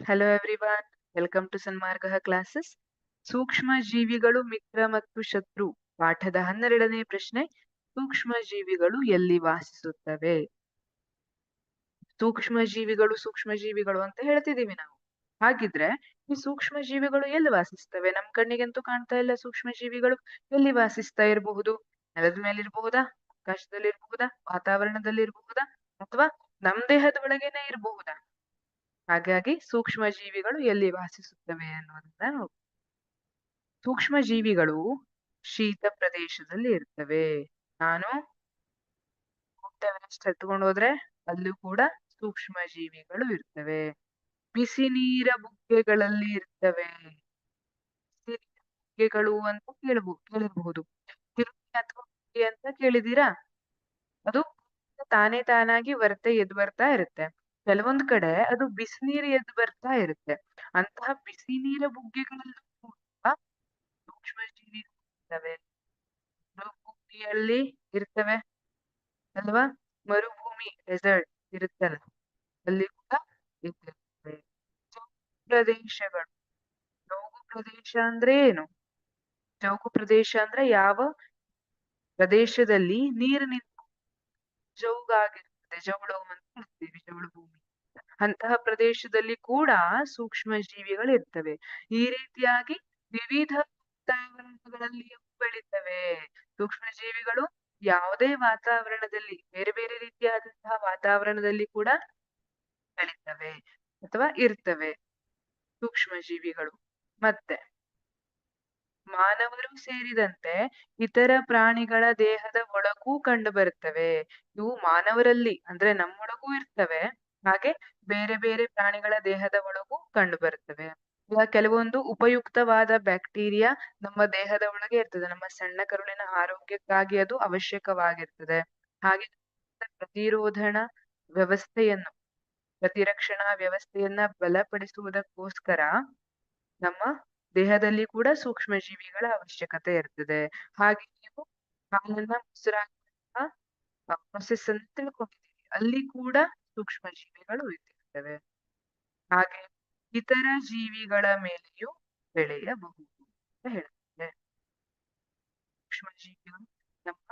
Hello everyone, welcome to Sanmarga classes. ಸೂಕ್ಷ್ಮ ಜೀವಿಗಳು ಮಿತ್ರ ಮತ್ತು ಶತ್ರು ಪಾಠದ 12ನೇ ಪ್ರಶ್ನೆ. ಸೂಕ್ಷ್ಮ ಜೀವಿಗಳು ಎಲ್ಲಿ ವಾಸಿಸುತ್ತವೆ? ಸೂಕ್ಷ್ಮ ಜೀವಿಗಳು ಅಂತ ಹೇಳ್ತಿದೀವಿ ನಾವು. ಹಾಗಿದ್ರೆ ಈ ಸೂಕ್ಷ್ಮ ಜೀವಿಗಳು ಎಲ್ಲಿ ವಾಸಿಸ್ತವೆ? ನಮ್ ಕಣ್ಣಿಗಂತೂ ಕಾಣ್ತಾ ಇಲ್ಲ. ಸೂಕ್ಷ್ಮ ಜೀವಿಗಳು ಎಲ್ಲಿ ವಾಸಿಸ್ತಾ ಇರಬಹುದು? ನೆಲದ ಮೇಲೆ ಇರಬಹುದಾ, ಆಕಾಶದಲ್ಲಿ ಇರಬಹುದಾ, ವಾತಾವರಣದಲ್ಲಿ ಇರಬಹುದಾ, ಅಥವಾ ನಮ್ ದೇಹದ ಒಳಗೇನೆ ಇರಬಹುದಾ? ಹಾಗಾಗಿ ಸೂಕ್ಷ್ಮ ಜೀವಿಗಳು ಎಲ್ಲಿ ವಾಸಿಸುತ್ತವೆ ಅನ್ನೋದನ್ನ ನೋಡಿ. ಸೂಕ್ಷ್ಮ ಜೀವಿಗಳು ಶೀತ ಪ್ರದೇಶದಲ್ಲಿ ಇರ್ತವೆ. ನಾನು ಮೌಂಟ್ ಎವರೆಸ್ಟ್ ಹತ್ಕೊಂಡು ಹೋದ್ರೆ ಅಲ್ಲೂ ಕೂಡ ಸೂಕ್ಷ್ಮ ಜೀವಿಗಳು ಇರ್ತವೆ. ಬಿಸಿ ನೀರ ಬುಗ್ಗೆಗಳಲ್ಲಿ ಇರ್ತವೆ. ಬಿಸಿ ನೀರ ಬುಗ್ಗೆಗಳು ಅಂತ ಕೇಳಿರಬಹುದು. ತಿರುಗಿ ಅಥವಾ ಬುಗ್ಗೆ ಅಂತ ಕೇಳಿದೀರಾ? ಅದು ತಾನೇ ತಾನಾಗಿ ಎದ್ದು ಬರ್ತಾ ಇರುತ್ತೆ. ಕೆಲವೊಂದ್ ಕಡೆ ಅದು ಬಿಸಿನೀರು ಎದ್ದು ಬರ್ತಾ ಇರುತ್ತೆ. ಅಂತಹ ಬಿಸಿ ನೀರ ಬುಗ್ಗೆಗಳಲ್ಲೂ ಕೂಡ ಸೂಕ್ಷ್ಮ ಜೀವಿಗಳು ಇರ್ತವೆ. ಮರುಭೂಮಿಯಲ್ಲಿ ಇರ್ತವೆ ಅಲ್ವಾ? ಮರುಭೂಮಿ ಡೆಸರ್ಟ್ ಇರುತ್ತಲ್ಲ, ಅಲ್ಲಿ ಕೂಡ ಇರ್ತವೆ. ಜೌಗು ಪ್ರದೇಶಗಳು. ಜೌಗು ಪ್ರದೇಶ ಅಂದ್ರೆ ಏನು? ಜೌಗು ಪ್ರದೇಶ ಅಂದ್ರೆ ಯಾವ ಪ್ರದೇಶದಲ್ಲಿ ನೀರು ನಿಂತು ಜೌಗಾಗಿರ್ತದೆ. ಜೌಳು ಅಂತ ಹೇಳ್ತೀವಿ, ಜೌಳು ಭೂಮಿ. ಅಂತಹ ಪ್ರದೇಶದಲ್ಲಿ ಕೂಡ ಸೂಕ್ಷ್ಮ ಜೀವಿಗಳು ಇರ್ತವೆ. ಈ ರೀತಿಯಾಗಿ ವಿವಿಧ ವಾತಾವರಣಗಳಲ್ಲಿಯೂ ಬೆಳಿತವೆ. ಸೂಕ್ಷ್ಮ ಜೀವಿಗಳು ಯಾವುದೇ ವಾತಾವರಣದಲ್ಲಿ, ಬೇರೆ ಬೇರೆ ರೀತಿಯಾದಂತಹ ವಾತಾವರಣದಲ್ಲಿ ಕೂಡ ಬೆಳಿತವೆ ಅಥವಾ ಇರ್ತವೆ ಸೂಕ್ಷ್ಮ ಜೀವಿಗಳು. ಮತ್ತೆ ಮಾನವರು ಸೇರಿದಂತೆ ಇತರ ಪ್ರಾಣಿಗಳ ದೇಹದ ಒಳಗೂ ಕಂಡು ಬರುತ್ತವೆ. ಇವು ಮಾನವರಲ್ಲಿ ಅಂದ್ರೆ ನಮ್ಮೊಳಗೂ ಇರ್ತವೆ, ಹಾಗೆ ಬೇರೆ ಬೇರೆ ಪ್ರಾಣಿಗಳ ದೇಹದ ಒಳಗೂ ಕಂಡು ಬರುತ್ತವೆ. ಈಗ ಕೆಲವೊಂದು ಉಪಯುಕ್ತವಾದ ಬ್ಯಾಕ್ಟೀರಿಯಾ ನಮ್ಮ ದೇಹದ ಒಳಗೆ ಇರ್ತದೆ. ನಮ್ಮ ಸಣ್ಣ ಕರುಳಿನ ಆರೋಗ್ಯಕ್ಕಾಗಿ ಅದು ಅವಶ್ಯಕವಾಗಿರ್ತದೆ. ಹಾಗೆ ಪ್ರತಿರೋಧನ ವ್ಯವಸ್ಥೆಯನ್ನು, ಪ್ರತಿರಕ್ಷಣಾ ವ್ಯವಸ್ಥೆಯನ್ನ ಬಲಪಡಿಸುವುದಕ್ಕೋಸ್ಕರ ನಮ್ಮ ದೇಹದಲ್ಲಿ ಕೂಡ ಸೂಕ್ಷ್ಮ ಜೀವಿಗಳ ಅವಶ್ಯಕತೆ ಇರ್ತದೆ. ಹಾಗೆ ನೀವು ಹಾಲನ್ನ ಮೊಸರಾಗುವಂತಹ ಪ್ರೊಸೆಸ್ ಅಂತ ತಿಳ್ಕೊಂಡಿದ್ದೀವಿ, ಅಲ್ಲಿ ಕೂಡ ಸೂಕ್ಷ್ಮ ಜೀವಿಗಳು ಇರ್ತವೆ. ಹಾಗೆ ಇತರ ಜೀವಿಗಳ ಮೇಲೆಯೂ ಬೆಳೆಯಬಹುದು ಅಂತ ಹೇಳ್ತದೆ. ಸೂಕ್ಷ್ಮ ಜೀವಿಗಳು ನಮ್ಮ